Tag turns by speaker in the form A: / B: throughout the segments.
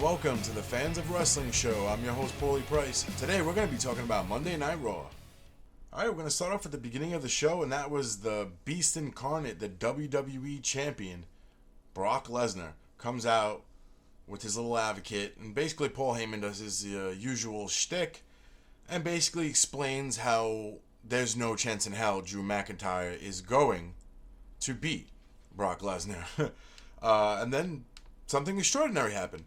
A: welcome to the Fans of Wrestling Show. I'm your host, Paulie Price. Today we're going to be talking about Monday Night Raw. Alright, we're going to start off at the beginning of the show, and that was the Beast Incarnate, the WWE Champion, Brock Lesnar, comes out with his little advocate, and basically Paul Heyman does his usual shtick, and basically explains how there's no chance in hell Drew McIntyre is going to beat Brock Lesnar. And then something extraordinary happened.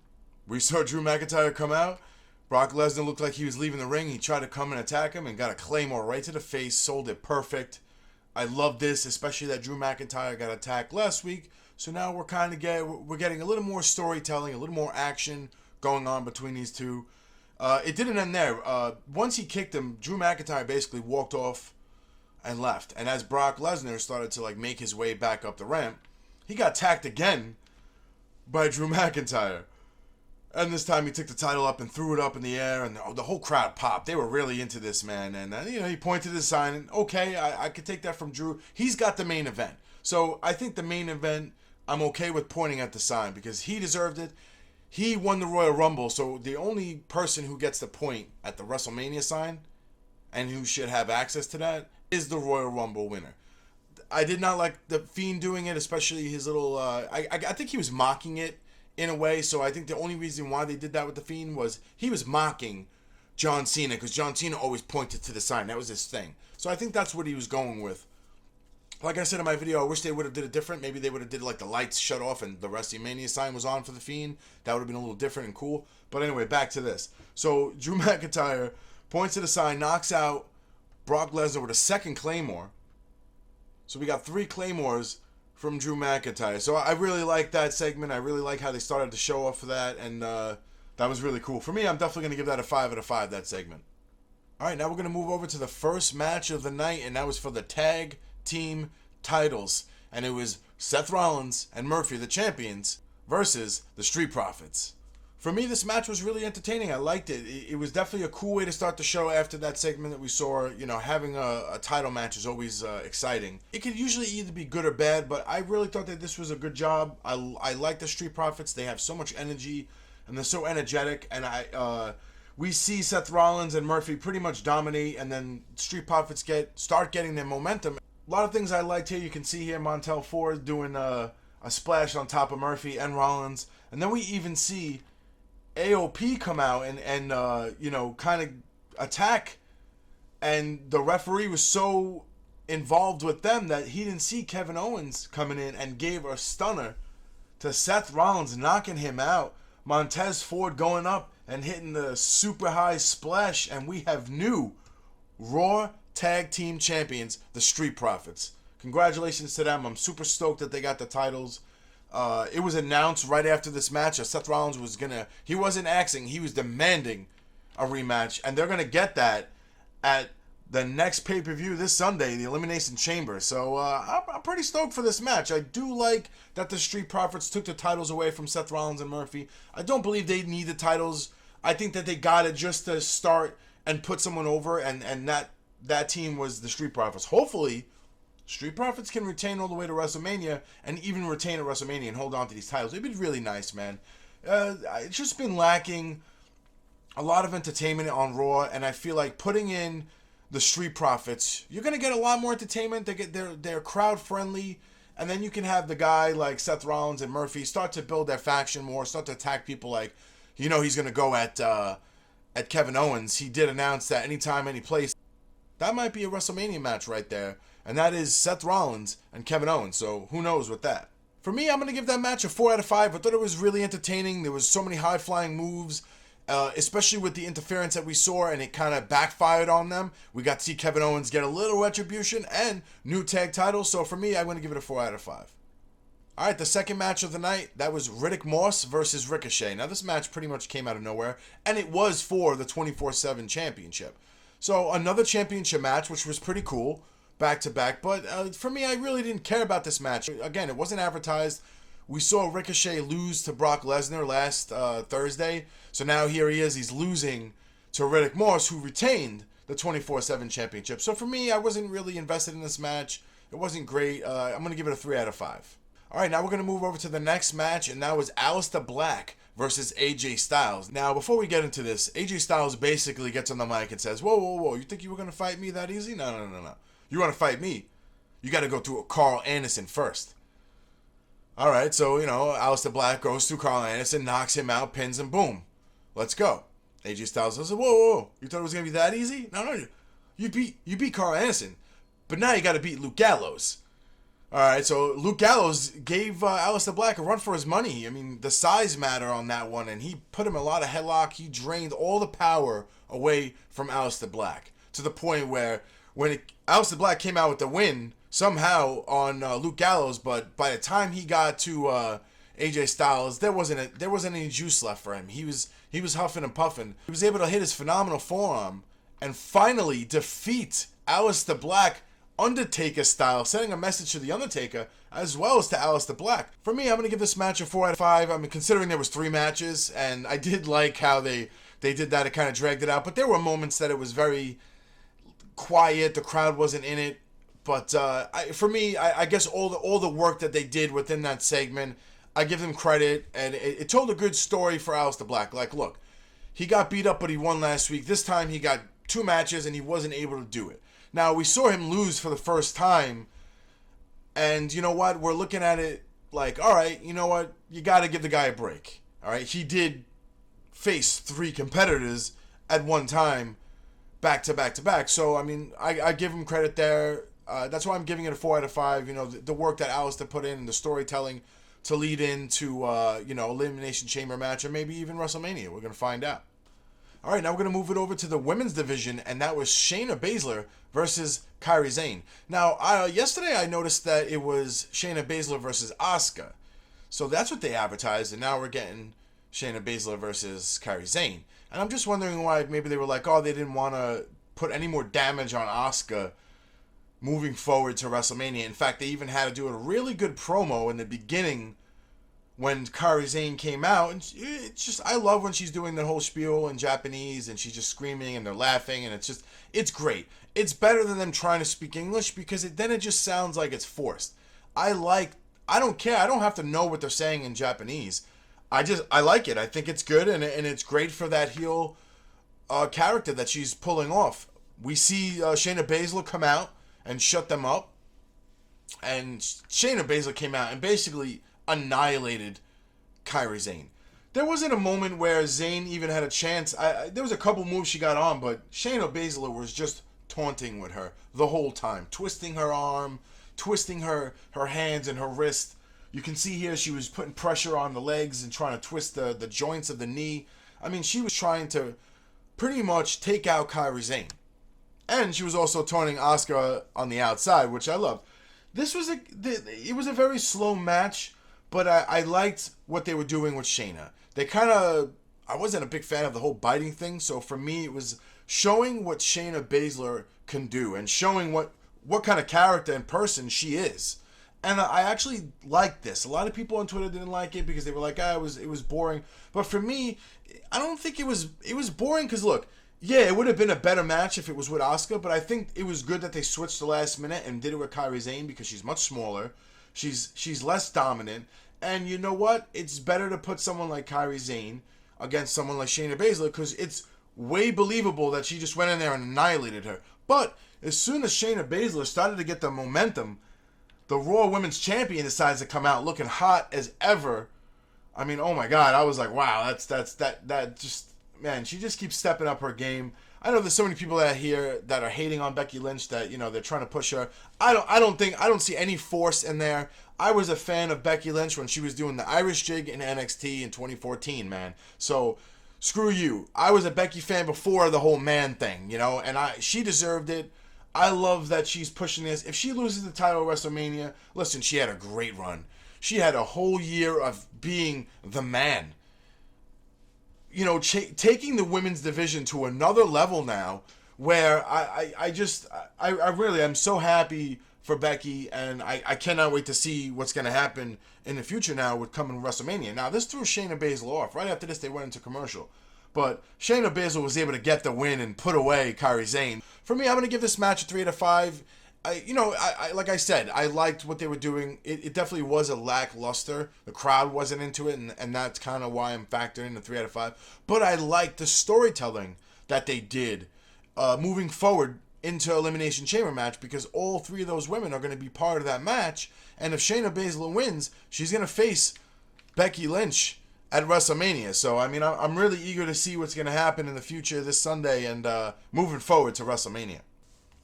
A: We saw Drew McIntyre come out. Brock Lesnar looked like he was leaving the ring. He tried to come and attack him and got a Claymore right to the face. Sold it perfect. I love this, especially that Drew McIntyre got attacked last week. So now we're getting a little more storytelling, a little more action going on between these two. It didn't end there. Once he kicked him, Drew McIntyre basically walked off and left. And as Brock Lesnar started to make his way back up the ramp, he got attacked again by Drew McIntyre. And this time he took the title up and threw it up in the air, and the whole crowd popped. They were really into this, man. And he pointed his sign, and okay, I could take that from Drew. He's got the main event. So I think the main event, I'm okay with pointing at the sign because he deserved it. He won the Royal Rumble, so the only person who gets the point at the WrestleMania sign and who should have access to that is the Royal Rumble winner. I did not like the Fiend doing it, especially his little... I think he was mocking it in a way, so I think the only reason why they did that with the Fiend was he was mocking John Cena, because John Cena always pointed to the sign. That was his thing. So I think that's what he was going with. Like I said in my video, I wish they would have did it different. Maybe they would have did the lights shut off and the WrestleMania sign was on for the Fiend. That would have been a little different and cool. But anyway, back to this. So Drew McIntyre points to the sign, knocks out Brock Lesnar with a second Claymore. So we got 3 Claymores from Drew McIntyre. So I really like that segment. I really like how they started to show off for that. And that was really cool. For me, I'm definitely going to give that a 5 out of 5, that segment. All right, now we're going to move over to the first match of the night. And that was for the tag team titles. And it was Seth Rollins and Murphy, the champions, versus the Street Profits. For me, this match was really entertaining. I liked it. It was definitely a cool way to start the show after that segment that we saw. Having a title match is always exciting. It could usually either be good or bad, but I really thought that this was a good job. I like the Street Profits. They have so much energy, and they're so energetic. And we see Seth Rollins and Murphy pretty much dominate, and then Street Profits start getting their momentum. A lot of things I liked here. You can see here Montel Ford doing a splash on top of Murphy and Rollins, and then we even see AOP come out and kind of attack, and the referee was so involved with them that he didn't see Kevin Owens coming in and gave a stunner to Seth Rollins, knocking him out. Montez Ford going up and hitting the super high splash, and we have new Raw Tag Team Champions, the Street Profits. Congratulations to them. I'm super stoked that they got the titles. It was announced right after this match that Seth Rollins he wasn't asking, he was demanding a rematch, and they're going to get that at the next pay-per-view this Sunday, the Elimination Chamber. So I'm pretty stoked for this match. I do like that the Street Profits took the titles away from Seth Rollins and Murphy. I don't believe they need the titles. I think that they got it just to start and put someone over, and that team was the Street Profits. Hopefully Street Profits can retain all the way to WrestleMania and even retain at WrestleMania and hold on to these titles. It'd be really nice, man. It's just been lacking a lot of entertainment on Raw, and I feel like putting in the Street Profits, you're going to get a lot more entertainment. They're crowd friendly, and then you can have the guy like Seth Rollins and Murphy start to build their faction more, start to attack people like, he's going to go at Kevin Owens. He did announce that anytime, any place. That might be a WrestleMania match right there. And that is Seth Rollins and Kevin Owens. So who knows with that. For me, I'm going to give that match a 4 out of 5. I thought it was really entertaining. There was so many high-flying moves, especially with the interference that we saw, and it kind of backfired on them. We got to see Kevin Owens get a little retribution and new tag titles. So for me, I'm going to give it a 4 out of 5. All right, the second match of the night, that was Riddick Moss versus Ricochet. Now, this match pretty much came out of nowhere, and it was for the 24/7 championship. So another championship match, which was pretty cool. Back-to-back, but for me, I really didn't care about this match. Again, it wasn't advertised. We saw Ricochet lose to Brock Lesnar last Thursday, so now here he is. He's losing to Riddick Moss, who retained the 24/7 championship. So for me, I wasn't really invested in this match. It wasn't great. I'm going to give it a 3 out of 5. All right, now we're going to move over to the next match, and that was Aleister Black versus AJ Styles. Now, before we get into this, AJ Styles basically gets on the mic and says, whoa, whoa, whoa, you think you were going to fight me that easy? No, no, no, no. You want to fight me? You got to go through Carl Anderson first. All right, so, Aleister Black goes through Carl Anderson, knocks him out, pins him, boom. Let's go. AJ Styles says, whoa, whoa, whoa. You thought it was going to be that easy? No, no, you beat Carl Anderson. But now you got to beat Luke Gallows. All right, so Luke Gallows gave Aleister Black a run for his money. I mean, the size matter on that one, and he put him in a lot of headlock. He drained all the power away from Aleister Black to the point where when Aleister Black came out with the win, somehow on Luke Gallows, but by the time he got to AJ Styles, there wasn't any juice left for him. He was huffing and puffing. He was able to hit his phenomenal forearm and finally defeat Aleister Black Undertaker style, sending a message to the Undertaker as well as to Aleister Black. For me, I'm going to give this match a 4 out of 5. I mean, considering there was 3 matches, and I did like how they did that. It kind of dragged it out, but there were moments that it was very quiet. The crowd wasn't in it. But for me, I guess all the work that they did within that segment, I give them credit, and it told a good story for Aleister Black. Like, look, he got beat up, but he won last week. This time he got 2 matches, and he wasn't able to do it. Now, we saw him lose for the first time, and you know what? We're looking at it like, all right, you know what? You got to give the guy a break. All right, he did face 3 competitors at one time, back to back to back. So, I mean, I give him credit there. That's why I'm giving it a 4 out of 5. The work that Aleister put in, the storytelling to lead into, Elimination Chamber match, or maybe even WrestleMania. We're going to find out. All right, now we're going to move it over to the women's division, and that was Shayna Baszler versus Kairi Sane. Now, yesterday I noticed that it was Shayna Baszler versus Asuka. So that's what they advertised, and now we're getting Shayna Baszler versus Kairi Sane. And I'm just wondering why maybe they were like, they didn't want to put any more damage on Asuka moving forward to WrestleMania. In fact, they even had to do a really good promo in the beginning when Kairi Sane came out. And it's just, I love when she's doing the whole spiel in Japanese and she's just screaming and they're laughing, and it's great. It's better than them trying to speak English, because then it just sounds like it's forced. I don't care. I don't have to know what they're saying in Japanese. I like it. I think it's good, and it's great for that heel character that she's pulling off. We see Shayna Baszler come out and shut them up, and Shayna Baszler came out and basically annihilated Kairi Sane. There wasn't a moment where Zayn even had a chance. There was a couple moves she got on, but Shayna Baszler was just taunting with her the whole time, twisting her arm, twisting her hands and her wrist. You can see here she was putting pressure on the legs and trying to twist the joints of the knee. I mean, she was trying to pretty much take out Kairi Sane. And she was also taunting Asuka on the outside, which I loved. It was a very slow match, but I liked what they were doing with Shayna. I wasn't a big fan of the whole biting thing, so for me it was showing what Shayna Baszler can do and showing what kind of character and person she is. And I actually liked this. A lot of people on Twitter didn't like it because they were like, it was boring. But for me, I don't think it was boring, because look, yeah, it would have been a better match if it was with Asuka, but I think it was good that they switched the last minute and did it with Kairi Sane, because she's much smaller. She's less dominant. And you know what? It's better to put someone like Kairi Sane against someone like Shayna Baszler, because it's way believable that she just went in there and annihilated her. But as soon as Shayna Baszler started to get the momentum, the Raw Women's Champion decides to come out looking hot as ever. I mean, oh my God, I was like, wow, that just, man, she just keeps stepping up her game. I know there's so many people out here that are hating on Becky Lynch, that, they're trying to push her. I don't see any force in there. I was a fan of Becky Lynch when she was doing the Irish jig in NXT in 2014, man. So screw you. I was a Becky fan before the whole man thing, and she deserved it. I love that she's pushing this. If she loses the title at WrestleMania, listen, she had a great run. She had a whole year of being the man. Taking the women's division to another level now, where I'm so happy for Becky, and I cannot wait to see what's going to happen in the future now with coming WrestleMania. Now, this threw Shayna Baszler off. Right after this, they went into commercial. But Shayna Baszler was able to get the win and put away Kairi Sane. For me, I'm going to give this match a 3 out of 5. I like I said, I liked what they were doing. It definitely was a lackluster. The crowd wasn't into it, and that's kind of why I'm factoring in the 3 out of 5. But I liked the storytelling that they did moving forward into Elimination Chamber match, because all 3 of those women are going to be part of that match. And if Shayna Baszler wins, she's going to face Becky Lynch at WrestleMania. So, I mean, I'm really eager to see what's going to happen in the future this Sunday and moving forward to WrestleMania.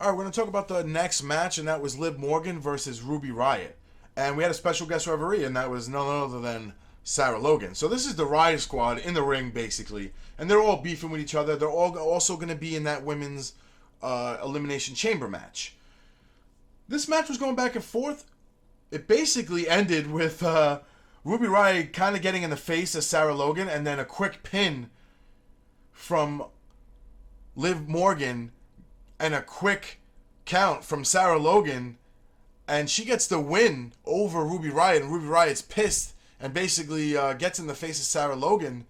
A: All right, we're going to talk about the next match, and that was Liv Morgan versus Ruby Riott. And we had a special guest referee, and that was none other than Sarah Logan. So this is the Riott Squad in the ring, basically. And they're all beefing with each other. They're all also going to be in that women's Elimination Chamber match. This match was going back and forth. It basically ended with Ruby Riott kind of getting in the face of Sarah Logan, and then a quick pin from Liv Morgan and a quick count from Sarah Logan, and she gets the win over Ruby Riott, and Ruby Riott's pissed and basically gets in the face of Sarah Logan.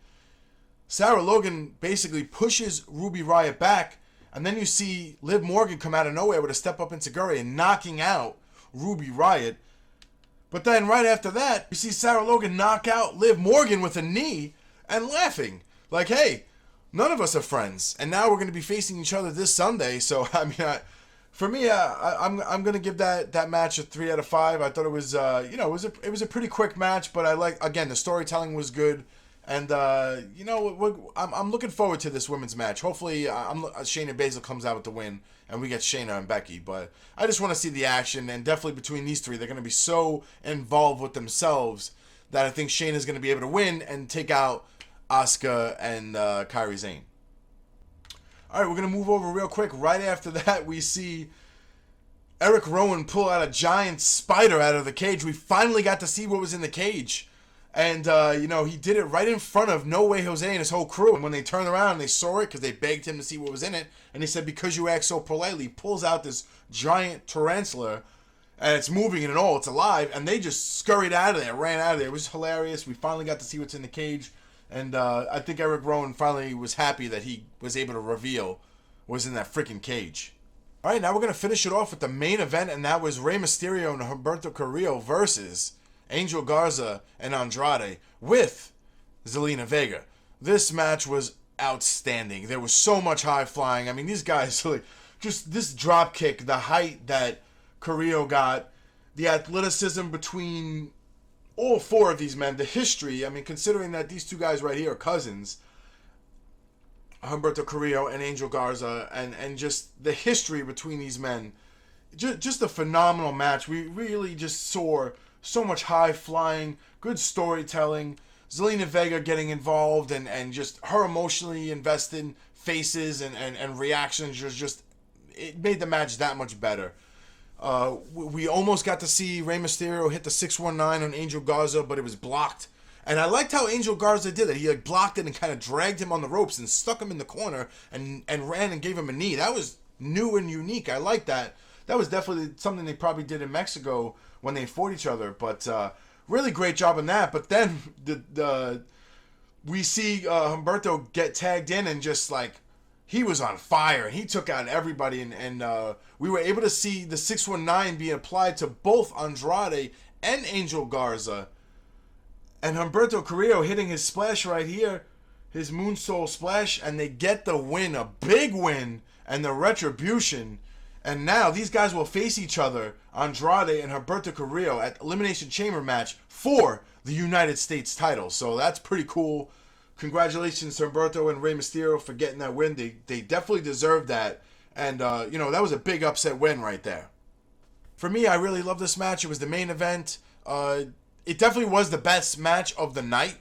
A: Sarah Logan basically pushes Ruby Riott back, and then you see Liv Morgan come out of nowhere with a step up enziguri and knocking out Ruby Riott. But then right after that, you see Sarah Logan knock out Liv Morgan with a knee and laughing. Like, hey, none of us are friends, and now we're going to be facing each other this Sunday. So, I mean, for me, I'm going to give that match a 3 out of 5. I thought it was, it was a pretty quick match, but I like, again, the storytelling was good. And, I'm looking forward to this women's match. Hopefully, Shayna Baszler comes out with the win, and we get Shayna and Becky. But I just want to see the action, and definitely between these 3, they're going to be so involved with themselves that I think Shayna's going to be able to win and take out Asuka and Kairi Sane. All right, we're going to move over real quick. Right after that, we see Eric Rowan pull out a giant spider out of the cage. We finally got to see what was in the cage. And, he did it right in front of No Way Jose and his whole crew. And when they turned around, they saw it because they begged him to see what was in it. And he said, because you act so politely, pulls out this giant tarantula. And it's moving and all. It's alive. And they just scurried out of there, ran out of there. It was hilarious. We finally got to see what's in the cage. And I think Eric Rowan finally was happy that he was able to reveal what was in that freaking cage. All right, now we're going to finish it off with the main event. And that was Rey Mysterio and Humberto Carrillo versus Angel Garza and Andrade with Zelina Vega. This match was outstanding. There was so much high flying. I mean, these guys, like, just this drop kick, the height that Carrillo got, the athleticism between all 4 of these men, the history. I mean, considering that these 2 guys right here are cousins, Humberto Carrillo and Angel Garza, and just the history between these men. Just a phenomenal match. We really just saw so much high flying, good storytelling, Zelina Vega getting involved, and just her emotionally invested faces and reactions. It made the match that much better. We almost got to see Rey Mysterio hit the 619 on Angel Garza, but it was blocked. And I liked how Angel Garza did it. He blocked it and kind of dragged him on the ropes and stuck him in the corner and ran and gave him a knee. That was new and unique. I like that. That was definitely something they probably did in Mexico when they fought each other. But really great job on that. But then we see Humberto get tagged in and just like, he was on fire. He took out everybody. And we were able to see the 619 being applied to both Andrade and Angel Garza. And Humberto Carrillo hitting his splash right here, his Moonsault splash, and they get the win, a big win, and the retribution. And now these guys will face each other, Andrade and Humberto Carrillo, at Elimination Chamber match for the United States title. So that's pretty cool. Congratulations to Humberto and Rey Mysterio for getting that win. They definitely deserved that. And, that was a big upset win right there. For me, I really love this match. It was the main event. It definitely was the best match of the night.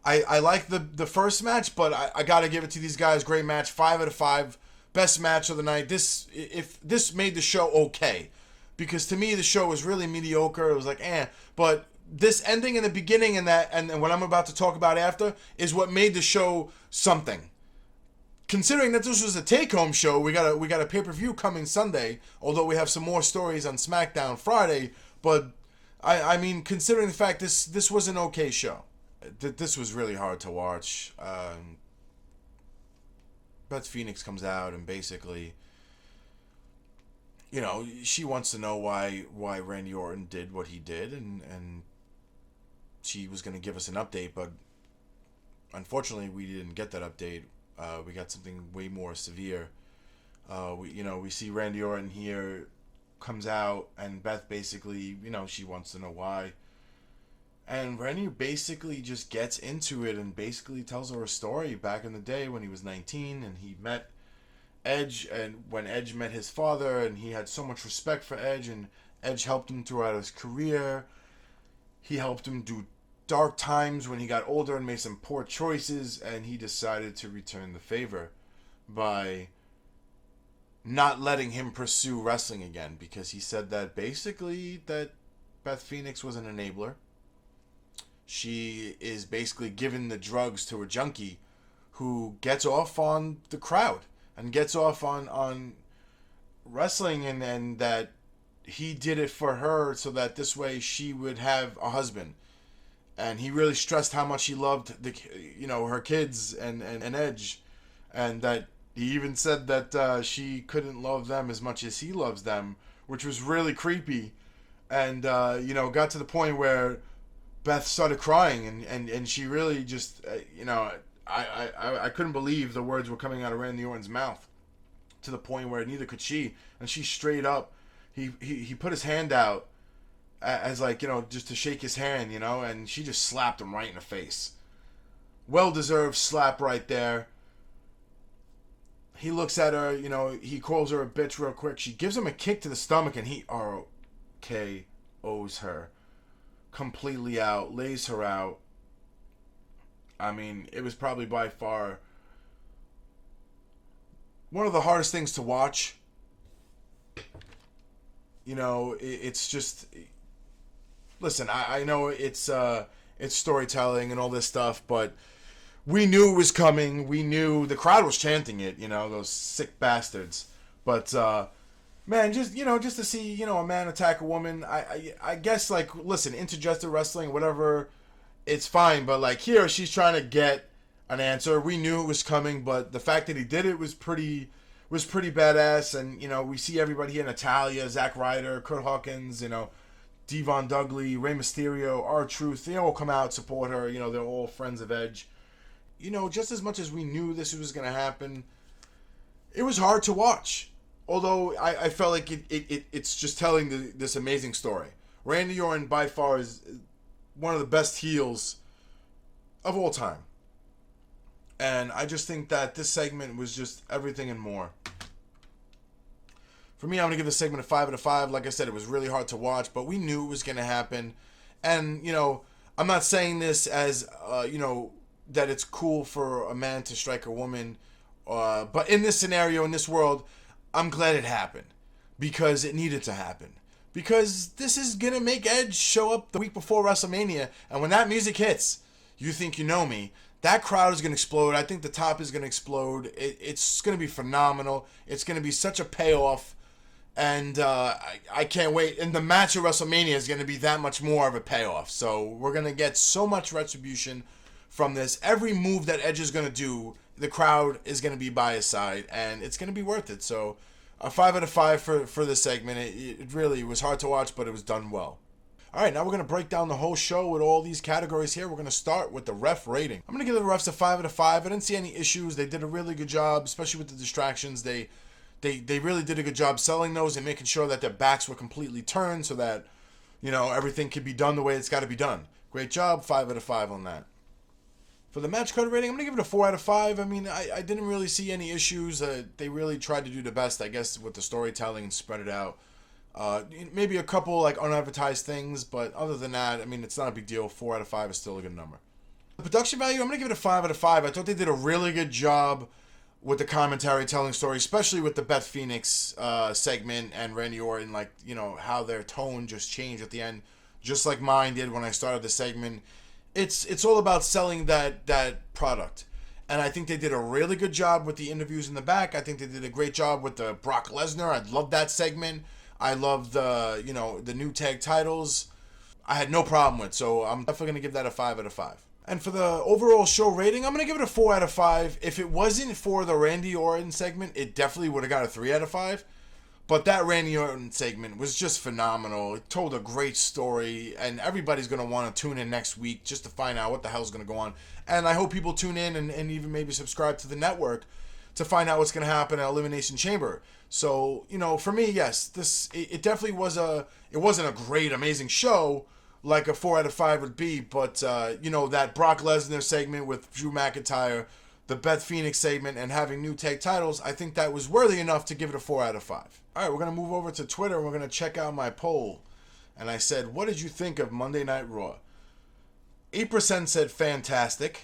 A: I like the first match, but I got to give it to these guys. Great match. 5 out of 5. Best match of the night. This made the show okay. Because to me, the show was really mediocre. It was like, But this ending and the beginning and what I'm about to talk about after is what made the show something. Considering that this was a take-home show, we got a pay-per-view coming Sunday, although we have some more stories on SmackDown Friday, but I mean, considering the fact this was an okay show. This was really hard to watch. Beth Phoenix comes out and basically she wants to know why Randy Orton did what he did, and she was going to give us an update, but unfortunately we didn't get that update. We got something way more severe. We see Randy Orton here comes out, and Beth basically, she wants to know why. And Randy basically just gets into it and basically tells her a story back in the day when he was 19 and he met Edge, and when Edge met his father, and he had so much respect for Edge, and Edge helped him throughout his career. He helped him do dark times when he got older and made some poor choices, and he decided to return the favor by not letting him pursue wrestling again, because he said that basically that Beth Phoenix was an enabler. She is basically giving the drugs to a junkie who gets off on the crowd and gets off on wrestling, and that he did it for her so that this way she would have a husband. And he really stressed how much he loved her kids and Edge, and that he even said that she couldn't love them as much as he loves them, which was really creepy. And got to the point where Beth started crying, and she really just I couldn't believe the words were coming out of Randy Orton's mouth, to the point where neither could she. And she straight up, he put his hand out as just to shake his hand, and she just slapped him right in the face. Well-deserved slap right there. He looks at her, he calls her a bitch real quick. She gives him a kick to the stomach, and he RKO's her completely out, lays her out. I mean, it was probably by far one of the hardest things to watch. It's just... Listen, I know it's storytelling and all this stuff, but we knew it was coming. We knew the crowd was chanting it, those sick bastards. But, man, just to see, a man attack a woman, I guess, listen, intergender wrestling, whatever, it's fine. But, here, she's trying to get an answer. We knew it was coming, but the fact that he did it was pretty badass. And, we see everybody here, Natalya, Zack Ryder, Kurt Hawkins, Devon Dudley, Rey Mysterio, R-Truth, they all come out, support her. They're all friends of Edge. Just as much as we knew this was going to happen, it was hard to watch. Although I felt like it's just telling this amazing story. Randy Orton by far is one of the best heels of all time. And I just think that this segment was just everything and more. For me, I'm going to give this segment a 5 out of 5. Like I said, it was really hard to watch, but we knew it was going to happen. And, I'm not saying this as, that it's cool for a man to strike a woman. But in this scenario, in this world, I'm glad it happened. Because it needed to happen. Because this is going to make Edge show up the week before WrestleMania. And when that music hits, You Think You Know Me, that crowd is going to explode. I think the top is going to explode. It's going to be phenomenal. It's going to be such a payoff. And I can't wait. And the match at WrestleMania is going to be that much more of a payoff. So we're going to get so much retribution from this. Every move that Edge is going to do, the crowd is going to be by his side. And it's going to be worth it. So a 5 out of 5 for this segment. It really was hard to watch, but it was done well. All right, now we're going to break down the whole show with all these categories here. We're going to start with the ref rating. I'm going to give the refs a 5 out of 5. I didn't see any issues. They did a really good job, especially with the distractions. They really did a good job selling those and making sure that their backs were completely turned so that, everything could be done the way it's got to be done. Great job. 5 out of 5 on that. For the match code rating, I'm going to give it a 4 out of 5. I mean, I didn't really see any issues. They really tried to do the best, I guess, with the storytelling and spread it out. Maybe a couple, unadvertised things, but other than that, I mean, it's not a big deal. 4 out of 5 is still a good number. The production value, I'm going to give it a 5 out of 5. I thought they did a really good job with the commentary telling story, especially with the Beth Phoenix segment and Randy Orton, how their tone just changed at the end, just like mine did when I started the segment. It's all about selling that product. And I think they did a really good job with the interviews in the back. I think they did a great job with the Brock Lesnar. I love that segment. I love the new tag titles. I had no problem with, so I'm definitely going to give that a 5 out of 5. And for the overall show rating, I'm going to give it a 4 out of 5. If it wasn't for the Randy Orton segment, it definitely would have got a 3 out of 5. But that Randy Orton segment was just phenomenal. It told a great story, and everybody's going to want to tune in next week just to find out what the hell's going to go on. And I hope people tune in and even maybe subscribe to the network to find out what's going to happen at Elimination Chamber. So, for me, yes, it definitely it wasn't a great, amazing show like a 4 out of 5 would be, but, that Brock Lesnar segment with Drew McIntyre, the Beth Phoenix segment, and having new tag titles, I think that was worthy enough to give it a 4 out of 5. All right, we're going to move over to Twitter, and we're going to check out my poll. And I said, what did you think of Monday Night Raw? 8% said fantastic,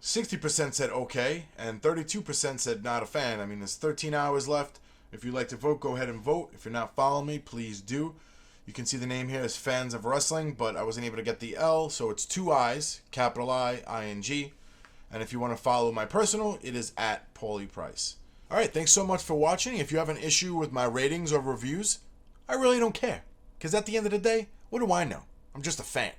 A: 60% said okay, and 32% said not a fan. I mean, there's 13 hours left. If you'd like to vote, go ahead and vote. If you're not following me, please do. You can see the name here is Fans of Wrestling, but I wasn't able to get the L, so it's 2 I's, capital I, I-N-G. And if you want to follow my personal, it is at Paulie Price. All right, thanks so much for watching. If you have an issue with my ratings or reviews, I really don't care. Because at the end of the day, what do I know? I'm just a fan.